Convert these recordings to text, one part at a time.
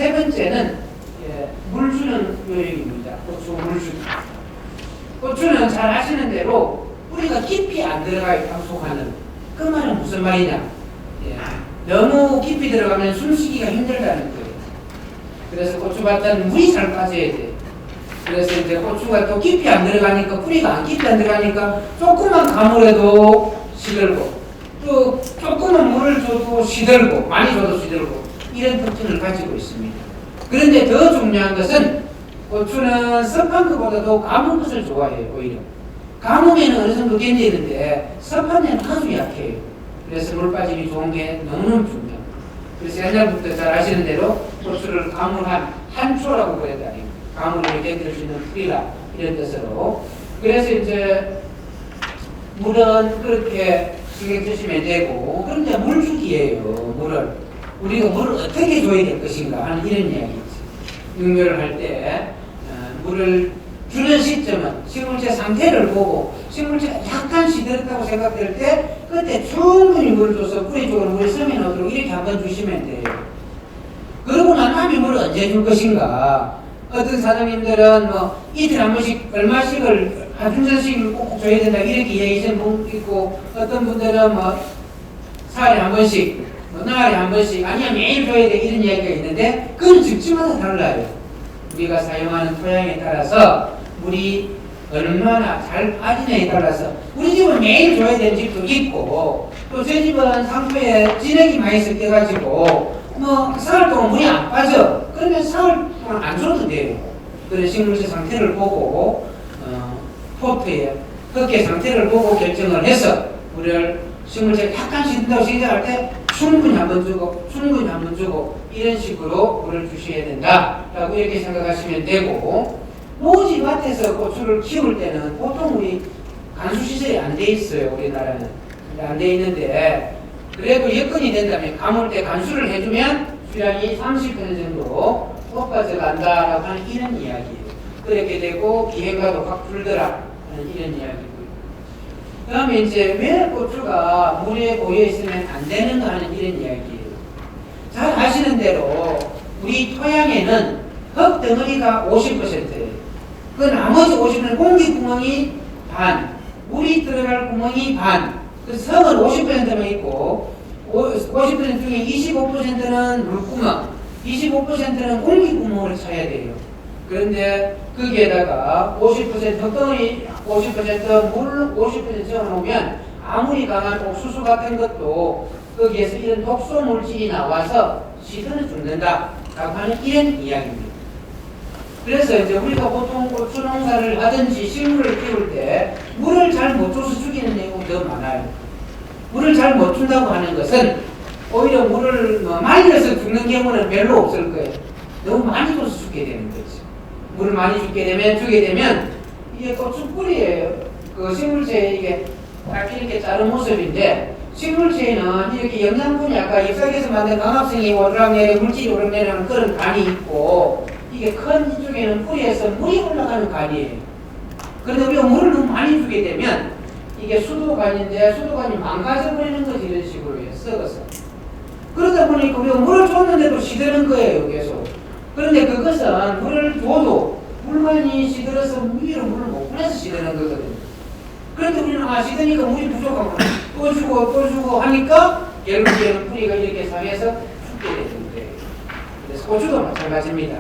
세 번째는 물 주는 요령입니다. 고추 물 주기. 고추는 잘 아시는 대로 뿌리가 깊이 안 들어가게 방송하는 그 말은 무슨 말이냐? 너무 깊이 들어가면 숨쉬기가 힘들다는 거예요. 그래서 고추밭은 물이 잘 빠져야 돼. 그래서 이제 고추가 또 깊이 안 들어가니까 뿌리가 안 깊이 안 들어가니까 조금만 가물어도 시들고 또 조금만 물을 줘도 시들고 많이 줘도 시들고 이런 특징을 가지고 있습니다. 그런데 더 중요한 것은 고추는 습한 것보다도 가문 것을 좋아해요. 오히려 가뭄에는 어느 정도 견디는데 습한 데는 아주 약해요. 그래서 물 빠짐이 좋은 게 너무너무 중요해요. 그래서 옛날부터 잘 아시는 대로 고추를 가물한 한초라고 그랬다니 가물을 견딜 수 있는 풀이라 이런 뜻으로. 그래서 이제 물은 그렇게 신경 쓰시면 되고, 그런데 물 주기예요. 물을 우리가 물을 어떻게 줘야 될 것인가 하는 이런 이야기죠. 육묘를 할 때 물을 주는 시점은 식물체 상태를 보고 식물체가 약간 시들었다고 생각될 때 그때 충분히 물을 줘서 뿌리 쪽으로 물이 스며나도록 이렇게 한번 주시면 돼요. 그러고 난 다음에 물을 언제 줄 것인가? 어떤 사장님들은 뭐 이틀 한 번씩 얼마씩을 한 준전씩을 꼭 줘야 된다 이렇게 이야기하시는 분 있고, 어떤 분들은 뭐 사흘에 한 번씩 뭐 나흘에 한 번씩 아니면 매일 줘야 돼 이런 이야기가 있는데 그건 집집마다 달라요. 우리가 사용하는 토양에 따라서 물이 얼마나 잘 빠지냐에 따라서 우리 집은 매일 줘야 되는 집도 있고, 또 제 집은 상토에 진흙이 많이 섞여가지고 뭐 사흘 동안 물이 안 빠져. 그러면 사흘 동안 안 줘도 돼요. 그런 식물체 상태를 보고 포트의 흙의 상태를 보고 결정을 해서 물을 식물체가 약간씩 든다고 생각할 때 충분히 한번 주고 충분히 한번 주고 이런 식으로 물을 주셔야 된다라고 이렇게 생각하시면 되고, 모지밭에서 고추를 키울 때는 보통 우리 간수시설이 안 돼 있어요. 우리나라는 안 돼 있는데, 그래도 여건이 된다면 가물 때 간수를 해주면 수량이 30% 정도 높아져간다라고 하는 이런 이야기예요. 그렇게 되고 기행가도 확 풀더라 하는 이런 이야기고요. 그 다음에 이제 왜 고추가 물에 고여 있으면 안 되는가 하는 이런 이야기예요. 잘 아시는 대로 우리 토양에는 흙 덩어리가 50%예요. 그 나머지 50%는 공기 구멍이 반, 물이 들어갈 구멍이 반, 그 흙은 50%만 있고 50% 중에 25%는 물구멍, 25%는 공기 구멍을 쳐야 돼요. 그런데 거기에다가 50% 흙덩어리 50% 물 50% 채워놓으면 아무리 강한 옥수수 같은 것도 거기에서 이런 독소 물질이 나와서 시들어 죽는다 라고 하는 이런 이야기입니다. 그래서 이제 우리가 보통 고추 농사를 하든지 식물을 키울 때 물을 잘 못 줘서 죽이는 경우가 더 많아요. 물을 잘 못 준다고 하는 것은 오히려 물을 말려서 죽는 경우는 별로 없을 거예요. 너무 많이 줘서 죽게 되는 거죠. 물을 많이 주게 되면 이게 고추 뿌리예요. 그 식물체에 이게 딱 이렇게 자른 모습인데, 식물체에는 이렇게 영양분이 아까 잎사귀에서 만든 강합성이 오르락내리 물질이 오르락내리하는 그런 간이 있고, 이게 큰 이쪽에는 뿌리에서 물이 올라가는 간이에요. 그런데 우리가 물을 너무 많이 주게 되면 이게 수도관인데 수도관이 망가져버리는 거지. 이런 식으로 해요. 썩어서. 그러다 보니까 우리가 물을 줬는데도 시드는 거예요. 계속. 그런데 그것은 물을 줘도 물만이 시들어서 위로 물을 못 보내서 시드는 거거든요. 그런데 우리는 시드니까 물이 부족하고 또 주고 하니까 결국에는 뿌리가 이렇게 상해서 죽게 되는 거예요. 그래서 고추도 마찬가지입니다.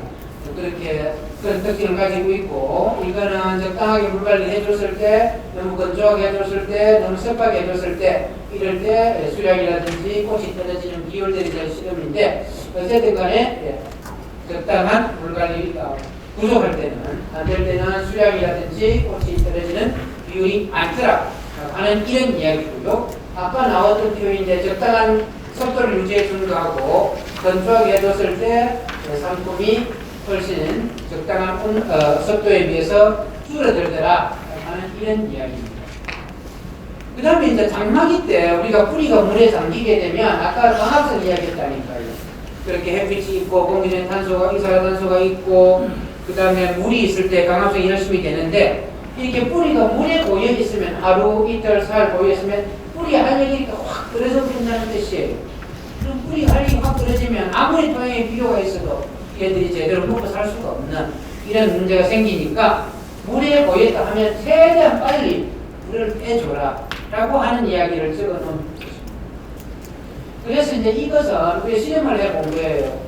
그렇게 그런 특징을 가지고 있고, 이거는 적당하게 물관리 해줬을 때, 너무 건조하게 해줬을 때, 너무 습하게 해줬을 때, 이럴 때 수량이라든지 꽃이 떨어지는 비율들이 제일 시름인데, 어쨌든 간에 적당한 물관리가 부족할 때는, 안 될 때는 수량이라든지 꽃이 떨어지는 비율이 많더라 하는 이런 이야기고요. 아까 나왔던 표현인데 적당한 속도를 유지해 주는 거하고, 건조하게 해줬을 때 상품이 훨씬 적당한 속도에 비해서 줄어들더라 하는 이런 이야기입니다. 그 다음에 이제 장마기 때 우리가 뿌리가 물에 잠기게 되면 아까 광합성 이야기했다니까요. 그렇게 햇빛이 있고 공기중에 탄소가 이산화탄소가 있고 그 다음에 물이 있을 때 광합성이 열심히 되는데, 이렇게 뿌리가 물에 고여 있으면 하루 이틀 사흘 고여 있으면 뿌리 알력이 확 떨어져 버린다는 뜻이에요. 그럼 뿌리 알력이 확 떨어지면 아무리 토양에 비료가 있어도 얘들이 제대로 먹고 살 수가 없는 이런 문제가 생기니까 물에 고였다 하면 최대한 빨리 물을 빼줘라 라고 하는 이야기를 적어 놓은 거죠. 그래서 이제 이것은 우리 실험을 해본 거예요.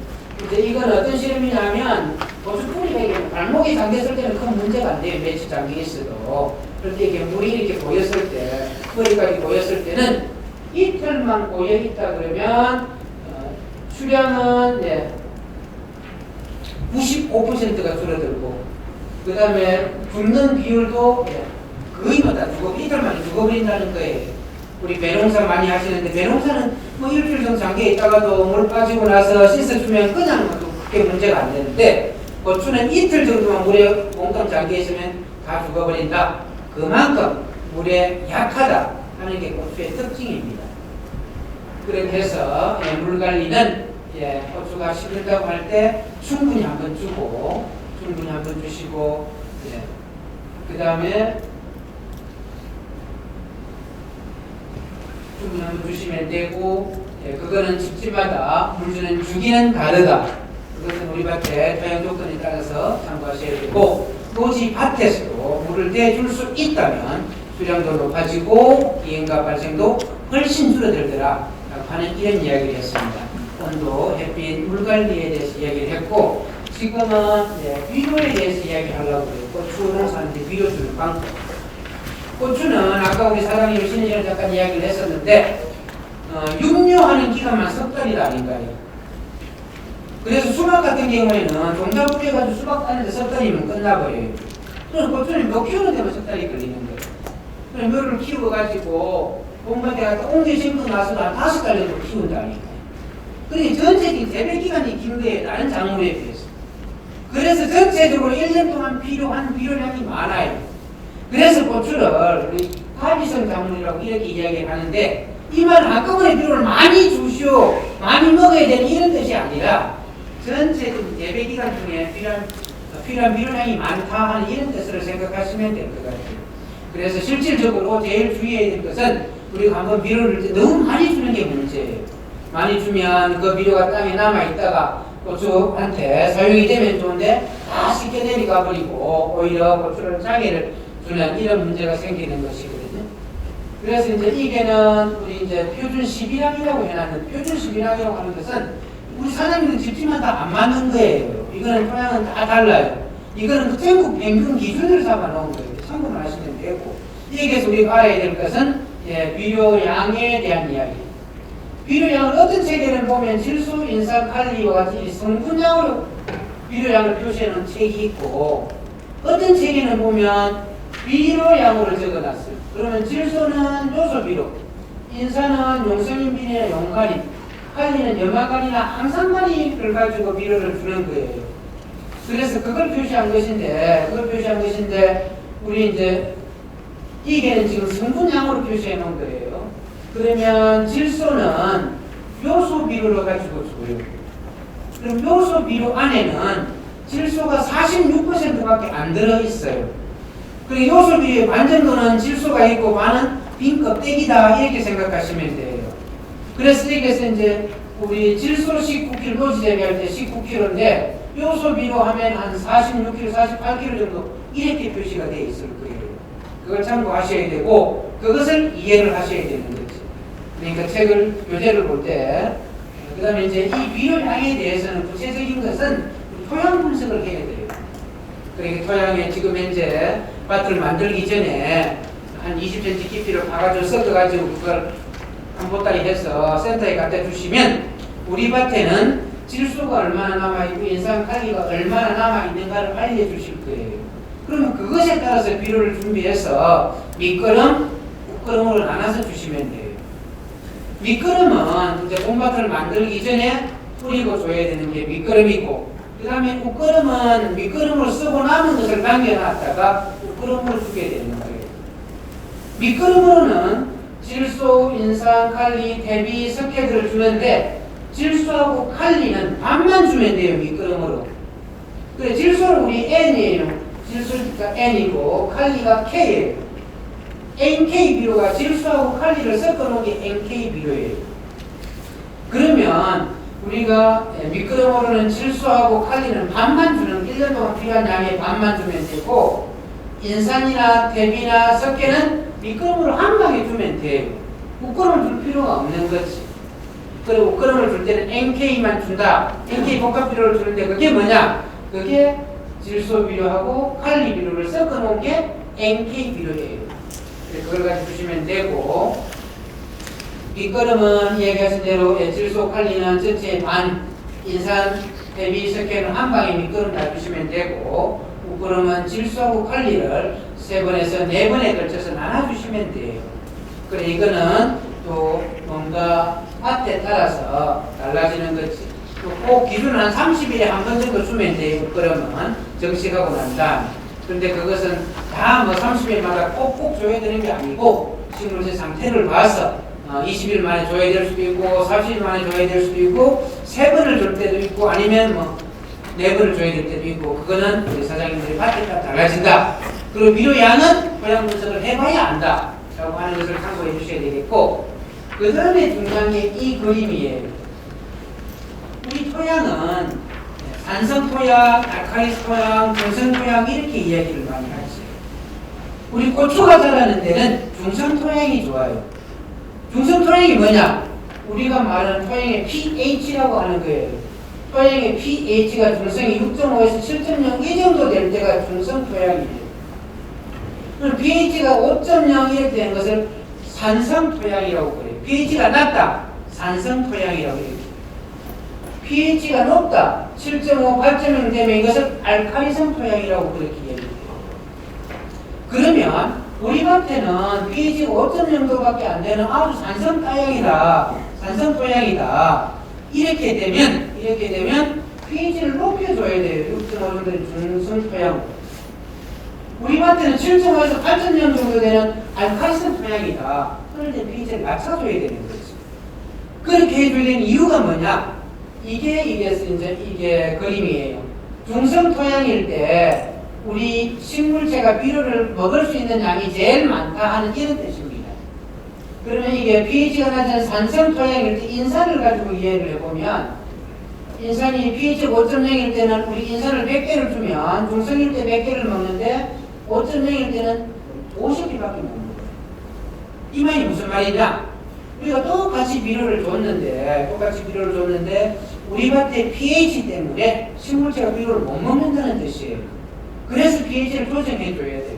이제 이건 어떤 실험이냐면 고추 뿌리가 이렇게 발목이 잠겼을 때는 큰 문제가 안 돼요. 며칠 잠겨 있어도. 그런데 이게 물이 이렇게 고였을 때, 머리까지 고였을 때는 이틀만 고여 있다 그러면 수량은 95%가 줄어들고, 그 다음에 죽는 비율도 거의 다 이틀 만에 죽어버린다는 거예요. 우리 배농사 많이 하시는데, 배농사는 뭐 일주일 정도 잠겨 있다가도 물 빠지고 나서 씻어주면 그냥 크게 문제가 안 되는데, 고추는 이틀 정도만 물에 몽땅 잠겨 있으면 다 죽어버린다. 그만큼 물에 약하다 하는 게 고추의 특징입니다. 그래서 물 관리는 고추가 시들다고 할 때 충분히 한번 주고, 충분히 한번 주시고, 그 다음에 충분히 한번 주시면 되고, 그거는 집집마다 물 주는 주기는 다르다. 그것은 우리 밭의 토양 조건에 따라서 참고하셔야 되고, 노지 밭에서도 물을 대줄 수 있다면 수량도 높아지고 비행가 발생도 훨씬 줄어들더라 하는 이런 이야기를 했습니다. 온도, 햇빛, 물 관리에 대해서 이야기를 했고, 지금은 비료에 대해서 이야기하려고 해요. 고추 농사하는데 비료 주는 방법. 고추는 아까 우리 사장님이 신이랑 잠깐 이야기를 했었는데 육류하는 기간만 석 달이다 아닌가요? 그래서 수박 같은 경우에는 종자 뿌려가지고 수박 따는데 석 달이면 끝나버려요. 그럼 고추는 몇 키우는 데만 석 달이 걸리는 거예요. 그럼 묘를 키워가지고 봄밭에 갔다 옮겨 심고 나서도 한 5달 정도 키운다니까요. 그러니까 전체적인 재배 기간이 긴 거예요. 다른 작물에 비해서. 그래서 전체적으로 1년 동안 필요한 비료량이 많아요. 그래서 고추를 우리 가비성 작물이라고 이렇게 이야기를 하는데, 이 말은 한꺼번에 비료를 많이 주시오, 많이 먹어야 되는 이런 뜻이 아니라 전체적인 재배 기간 중에 필요한 비료량이 많다 하는 이런 뜻으로 생각하시면 될 것 같아요. 그래서 실질적으로 제일 주의해야 될 것은 우리가 한번 비료를 너무 많이 주는 게 문제예요. 많이 주면 그 비료가 땅에 남아있다가 고추한테 사용이 되면 좋은데 다 쉽게 내려가 버리고 오히려 고추를 장애를 주는 이런 문제가 생기는 것이거든요. 그래서 이제 이게는 우리 이제 표준 12량이라고 해놨는데, 표준 12량이라고 하는 것은 우리 사장님들 집집마다 안 맞는 거예요. 이거는 토양은 다 달라요. 이거는 그 전국 평균 기준으로 잡아놓은 거예요. 참고를 하시면 되고, 여기에서 우리가 알아야 될 것은 비료량에 대한 이야기. 비료량을 어떤 체계를 보면 질소, 인산, 칼리와 같이 성분량으로 비료량을 표시하는 책이 있고, 어떤 책에는 보면 비료량으로 적어놨어요. 그러면 질소는 요소비료, 인산은 용성인비료나 용가리, 칼리는 염화가리나 항산가리를 가지고 비료를 주는 거예요. 그래서 그걸 표시한 것인데, 우리 이제 이게는 지금 성분량으로 표시해 놓은 거예요. 그러면 질소는 요소 비료를 가지고 줘요. 그럼 요소 비료 안에는 질소가 46%밖에 안 들어있어요. 그리고 요소 비료의 반 정도는 질소가 있고 반은 빈 껍데기다 이렇게 생각하시면 돼요. 그래서 여기서 이제 우리 질소 19kg 노지 재배할 때 19kg인데 요소 비료 하면 한 46kg, 48kg 정도 이렇게 표시가 되어 있을 거예요. 그걸 참고하셔야 되고 그것을 이해를 하셔야 되는 거죠. 그러니까 책을 교재를 볼 때, 그 다음에 이제 이 비료량에 대해서는 구체적인 것은 토양 분석을 해야 돼요. 그러니까 토양에 지금 현재 밭을 만들기 전에 한 20cm 깊이를 파가지고 섞어가지고 그걸 한 보따리 해서 센터에 갖다 주시면 우리 밭에는 질소가 얼마나 남아있고 인산 칼리가 얼마나 남아있는가를 알려주실 거예요. 그러면 그것에 따라서 비료를 준비해서 밑거름, 웃거름으로 나눠서 주시면 돼요. 밑거름은 이제 봄밭을 만들기 전에 뿌리고 줘야 되는 게 밑거름이고, 그 다음에 웃거름은 밑거름으로 쓰고 남은 것을 남겨놨다가 웃거름으로 주게 되는 거예요. 밑거름으로는 질소, 인산, 칼리, 대비, 석회들을 주는데 질소하고 칼리는 반만 주면 돼요. 밑거름으로. 그래 질소는 우리 N이에요. 질소가 N이고 칼리가 K예요. NK 비료가 질소하고 칼리를 섞어 놓은 게 NK 비료예요. 그러면 우리가 미끄럼으로는 질소하고 칼리는 반만 주는 1년 동안 필요한 양의 반만 주면 되고 인산이나 대비나 석회는 미끄럼으로 한 방에 주면 돼요. 우끄럼을 줄 필요가 없는 거지. 그리고 우끄럼을 줄 때는 NK만 준다. NK 복합 비료를 주는데 그게 뭐냐? 그게 질소 비료하고 칼리 비료를 섞어 놓은 게 NK 비료예요. 그걸 가지고 주시면 되고 미끄럼은 얘기하신 대로 질소 칼리는 전체의 반, 인산, 대비, 석회는 한 방에 미끄럼 다 주시면 되고 우끄럼은 질소하고 칼리를 3번에서 4번에 걸쳐서 나눠주시면 돼요. 그래 이거는 또 뭔가 밭에 따라서 달라지는 거지. 꼭 기준은 한 30일에 한 번 정도 주면 돼요. 우끄럼은 정식하고 난 다음. 그런데 그것은 다 뭐 30일마다 꼭꼭 줘야 되는 게 아니고 식물의 상태를 봐서 20일 만에 줘야 될 수도 있고 40일 만에 줘야 될 수도 있고 3번을 줄 때도 있고 아니면 뭐 4번을 줘야 될 때도 있고 그거는 우리 사장님들이 밭에 따라 달라진다. 그리고 비료 양은 토양 분석을 해봐야 안다 라고 하는 것을 참고해 주셔야 되겠고 그 다음에 중요한 게 이 그림이에요. 우리 토양은 산성 토양, 알칼리스 토양, 중성 토양 이렇게 이야기를 많이 하지. 우리 고추가 자라는 데는 중성 토양이 좋아요. 중성 토양이 뭐냐? 우리가 말하는 토양의 pH라고 하는 거예요. 토양의 pH가 중성이 6.5에서 7.0 이 정도 될 때가 중성 토양이에요. 그럼 pH가 5.0 이렇게 되는 것을 산성 토양이라고 그래요. pH가 낮다. 산성 토양이라고 해요. pH가 높다. 7.5, 8.0 되면 이것을 알칼리성 토양이라고 그렇게 얘기해요. 그러면 우리 밭에는 pH가 5.0 정도밖에 안 되는 아주 산성 토양이다. 산성 토양이다. 이렇게 되면 pH를 높여줘야 돼요. 6.5 정도 되는 중성 토양. 우리 밭에는 7.5에서 8.0 정도 되는 알칼리성 토양이다. 그런데 pH를 낮춰줘야 되는 거지. 그렇게 해줘야 되는 이유가 뭐냐? 이게 그림이에요. 중성 토양일 때 우리 식물체가 비료를 먹을 수 있는 양이 제일 많다 하는 이런 뜻입니다. 그러면 이게 pH가 낮은 산성 토양일 때 인산을 가지고 이해를 해보면 인산이 pH 5.0일 때는 우리 인산을 100개를 주면 중성일 때 100개를 먹는데 5.0일 때는 50개밖에 못 먹어요. 이 말이 무슨 말이냐? 우리가 똑같이 비료를 줬는데 우리 밭의 pH 때문에 식물체가 비료를 못 먹는다는 뜻이에요. 그래서 pH를 조정해 줘야 돼요.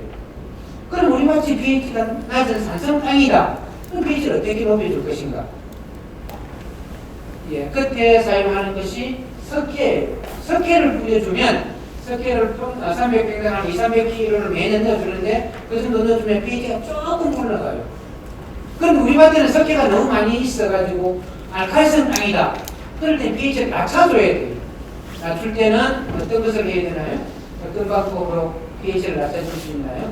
그럼 우리 밭이 pH가 낮은 산성 땅이다. 그럼 pH를 어떻게 높여줄 것인가? 예, 끝에 사용하는 것이 석회예요. 석회를 뿌려주면 석회를 300평당 한 200~300kg를 매년 넣어주는데 그 정도 넣어주면 pH가 조금 올라가요. 그럼 우리 밭에는 석회가 너무 많이 있어가지고 알칼리성 땅이다. 그럴 때 pH를 낮춰줘야 돼요. 낮출 때는 어떤 것을 해야 되나요? 어떤 방법으로 pH를 낮춰줄 수 있나요?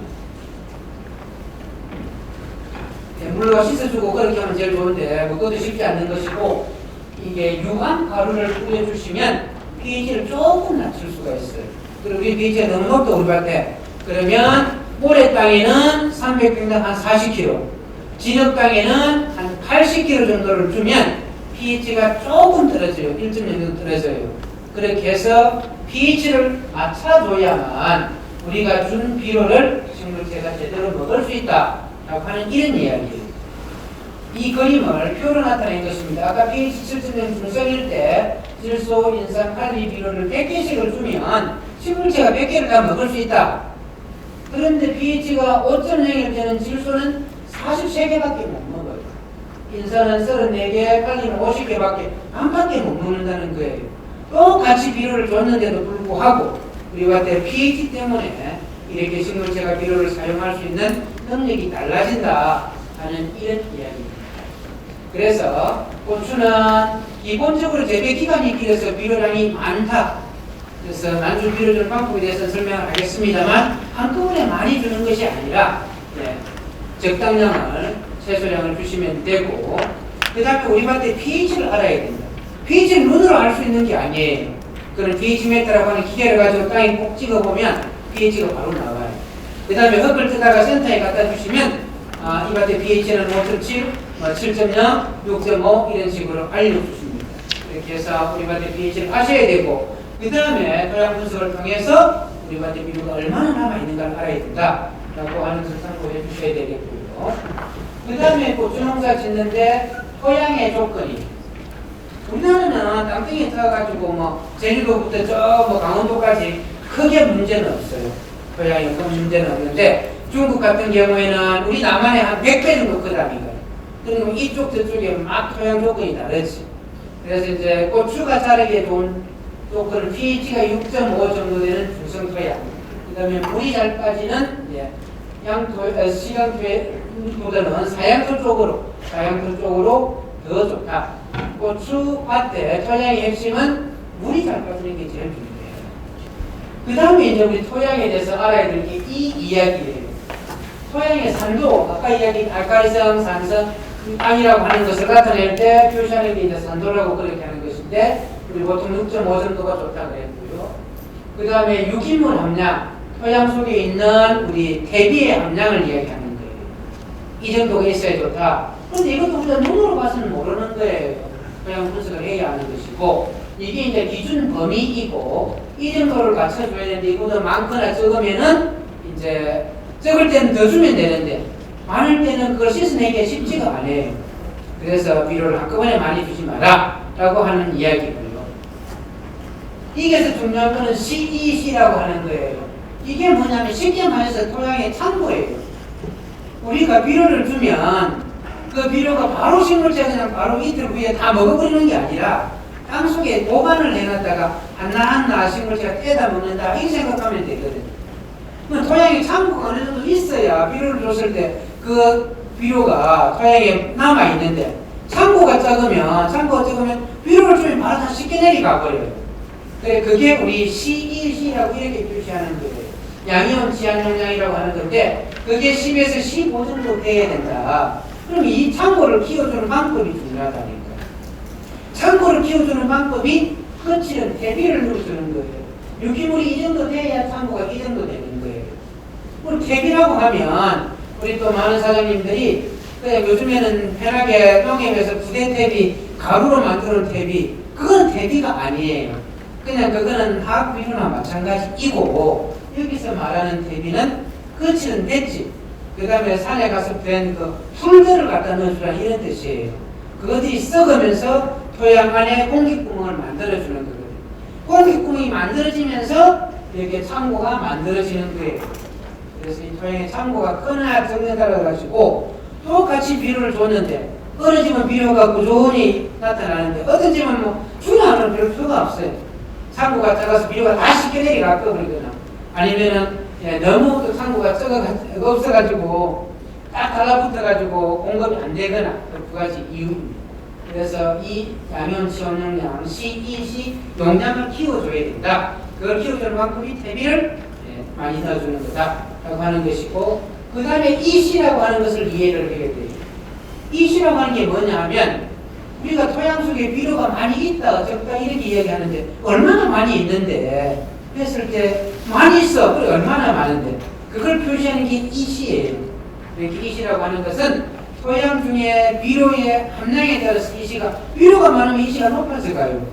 네, 물로 씻어주고 그렇게 하면 제일 좋은데 그것도 쉽지 않는 것이고 이게 유황 가루를 뿌려주시면 pH를 조금 낮출 수가 있어요. 그리고 우리 pH가 너무 높다 우리 밭에. 그러면 모래 땅에는 300평당 한 40kg, 진흙 땅에는 한 80kg 정도를 주면 pH가 조금 떨어져요. 1.0 정도 떨어져요. 그렇게 해서 pH를 맞춰줘야만 우리가 준 비료를 식물체가 제대로 먹을 수 있다 라고 하는 이런 이야기예요. 이 그림을 표로 나타낸 것입니다. 아까 pH 7.0 중성일 때 질소, 인산, 칼리 비료를 100개씩을 주면 식물체가 100개를 다 먹을 수 있다. 그런데 pH가 5.0일 때는 질소는 43개밖에 못 먹어요. 인산은 34개, 칼리는 50개밖에 안밖에 못 먹는다는 거예요. 똑같이 비료를 줬는데도 불구하고 우리 밭의 pH 때문에 이렇게 식물체가 비료를 사용할 수 있는 능력이 달라진다 하는 이런 이야기입니다. 그래서 고추는 기본적으로 재배 기간이 길어서 비료량이 많다. 그래서 난주 비료 주는 방법에 대해서 설명을 하겠습니다만 한꺼번에 많이 주는 것이 아니라 적당량을 채소량을 주시면 되고 그 다음에 우리 밭의 pH를 알아야 됩니다. pH를 눈으로 알 수 있는 게 아니에요. 그런 pH메터라고 하는 기계를 가지고 땅에 꼭 찍어보면 pH가 바로 나와요. 그 다음에 흙을 뜨다가 센터에 갖다 주시면 이 밭의 pH는 5.7, 7.0, 6.5 이런 식으로 알려주십니다. 이렇게 해서 우리 밭의 pH를 아셔야 되고, 그 다음에 토양 분석을 통해서 우리 밭의 비료가 얼마나 남아있는가를 알아야 된다라고 하는 것을 참고해 주셔야 되겠고요. 그 다음에 고추 농사 짓는데 토양의 조건이, 우리나라는 땅덩이에 터가지고 뭐 제주도부터 저 뭐 강원도까지 크게 문제는 없어요. 토양에 큰 문제는 없는데, 중국 같은 경우에는 우리 남한의 한 100배 정도 크다니까요. 그러니까 이쪽 저쪽에 막 토양 조건이 다르지. 그래서 이제 고추가 자라기에 좋은 조건은 pH가 6.5 정도 되는 중성 토양, 그 다음에 물이 잘 빠지는 시강토보다는 사양토 쪽으로 더 좋다. 고추밭의 토양의 핵심은 물이 잘 빠지는 게 제일 중요해요. 그 다음에 이제 우리 토양에 대해서 알아야 될 게 이 이야기예요. 토양의 산도, 아까 이야기한 알칼리성, 산성, 땅이라고 하는 것을 나타낼 때 표시하는 게 이제 산도라고 그렇게 하는 것인데, 우리 보통 6.5 정도가 좋다 그랬고요. 그 다음에 유기물 함량, 토양 속에 있는 우리 대비의 함량을 이야기하는 거예요. 이 정도가 있어야 좋다. 그런데 이것도 우리가 눈으로 봐서는 모르는 거예요. 토양 분석을 해야 하는 것이고, 이게 이제 기준 범위이고, 이 정도를 갖춰줘야 되는데, 이거보다 많거나 적으면은 이제 적을 때는 더 주면 되는데, 많을 때는 그걸 씻어내기가 쉽지가 않아요. 그래서 비료를 한꺼번에 많이 주지 마라 라고 하는 이야기고요. 이게서 중요한 거는 CEC라고 하는 거예요. 이게 뭐냐면 쉽게 말해서 토양의 창고예요. 우리가 비료를 주면 그 비료가 바로 식물지가 그냥 바로 이틀 후에 다 먹어버리는 게 아니라 땅속에 보관을 해놨다가 하나하나 식물지가 떼다 먹는다, 이렇게 생각하면 되거든요. 토양에 창고가 어느 정도 있어야 비료를 줬을 때 그 비료가 토양에 남아있는데, 창고가 적으면 비료를 주면 바로 다 씻겨 내려가 버려요. 그게 우리 CEC라고 이렇게 표시하는 거예요. 양이온 지한용량이라고 하는 건데, 그게 10에서 15 정도 돼야 된다. 그럼 이 창고를 키워주는 방법이 중요하다니까. 창고를 키워주는 방법이 거칠은 대비를 누르주는 거예요. 유기물이 이 정도 돼야 창고가 이 정도 되는 거예요. 그럼 대비라고 하면, 우리 또 많은 사장님들이 요즘에는 편하게 농협에서 부대 대비, 가루로 만드는 대비, 그건 대비가 아니에요. 그냥 그거는 화학 비료나 마찬가지이고, 여기서 말하는 대비는 거칠은 됐지. 그 다음에 산에 가서 된 그 풀들을 갖다 넣어주라, 이런 뜻이에요. 그것들이 썩으면서 토양 안에 공기구멍을 만들어주는 거거든요. 공기구멍이 만들어지면서 이렇게 창고가 만들어지는 거예요. 그래서 이 토양에 창고가 크나 적느냐를 가지고 똑같이 비료를 줬는데, 어느 집은 비료가 꾸준히 나타나는데, 어떤 집은 뭐 주나는 별 필요가 없어요. 창고가 작아서 비료가 다 쉽게 내려가 버리거나, 아니면은 너무 창고가 없어가지고 딱 달라붙어가지고 공급이 안 되거나, 두 가지 이유입니다. 그래서 이 양이온 지원용량 CEC 용량을 키워줘야 된다. 그걸 키워주는 방법이 대비를 많이 넣어주는 거다라고 하는 것이고, 그 다음에 EC라고 하는 것을 이해를 해야 돼요. EC라고 하는 게 뭐냐 하면, 우리가 토양 속에 비료가 많이 있다, 적다 이렇게 이야기하는데, 얼마나 많이 있는데 했을 때 많이 있어. 그래, 얼마나 많은데. 그걸 표시하는 게 EC예요. 이렇게 EC라고 하는 것은 토양 중에 비료의 함량에 따라서 EC가, 비료가 많으면 EC가 높아져 가요.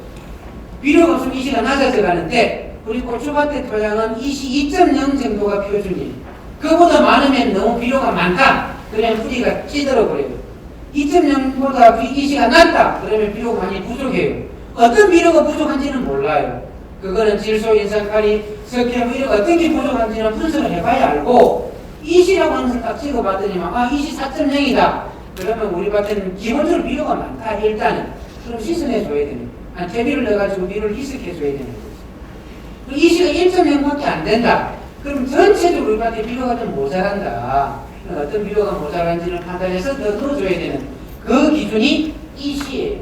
비료가 없으면 EC가 낮아져 가는데, 우리 고추밭의 토양은 EC 2.0 정도가 표준이에요. 그보다 많으면 너무 비료가 많다. 그러면 뿌리가 찌들어 버려요. 2.0보다 EC가 낮다. 그러면 비료가 많이 부족해요. 어떤 비료가 부족한지는 몰라요. 그거는 질소, 인산칼리, 석회, 이런 어떤 게 부족한지는 분석을 해봐야 알고, EC라고 하는 것을 딱 찍어봤더니만, EC 4.0이다. 그러면 우리 밭에는 기본적으로 비료가 많다. 일단은. 그럼 씻어내줘야 되는 거예요. 퇴비를 넣어가지고 비료를 희석해줘야 되는 거예요. EC가 1.0밖에 안 된다. 그럼 전체적으로 우리 밭에 비료가 좀 모자란다. 어떤 비료가 모자란지를 판단해서 더 넣어줘야 되는 그 기준이 EC예요.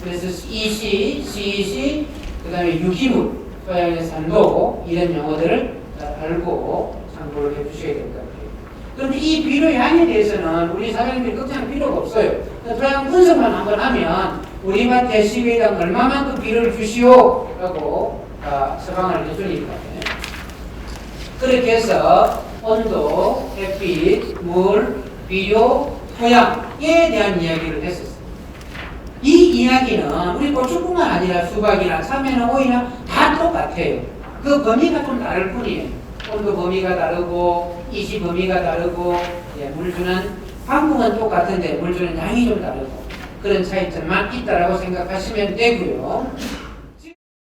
그래서 EC, CEC, 그 다음에 유기물, 토양의 산도, 이런 용어들을 알고 참고를 해주셔야 될 것 같아요. 그런데 이 비료 양에 대해서는 우리 사장님들이 걱정할 필요가 없어요. 토양 분석만 한번 하면 우리 밭에 시위당 얼마만큼 비료를 주시오 라고 처방을 해주니까. 그렇게 해서 온도, 햇빛, 물, 비료, 토양에 대한 이야기를 했었어요. 이 이야기는 우리 고추뿐만 아니라 수박이나 참외나 오이나 다 똑같아요. 그 범위가 좀 다를 뿐이에요. 온도 범위가 다르고 이시 범위가 다르고 물 주는 방법은 똑같은데 물 주는 양이 좀 다르고 그런 차이점만 있다라고 생각하시면 되고요.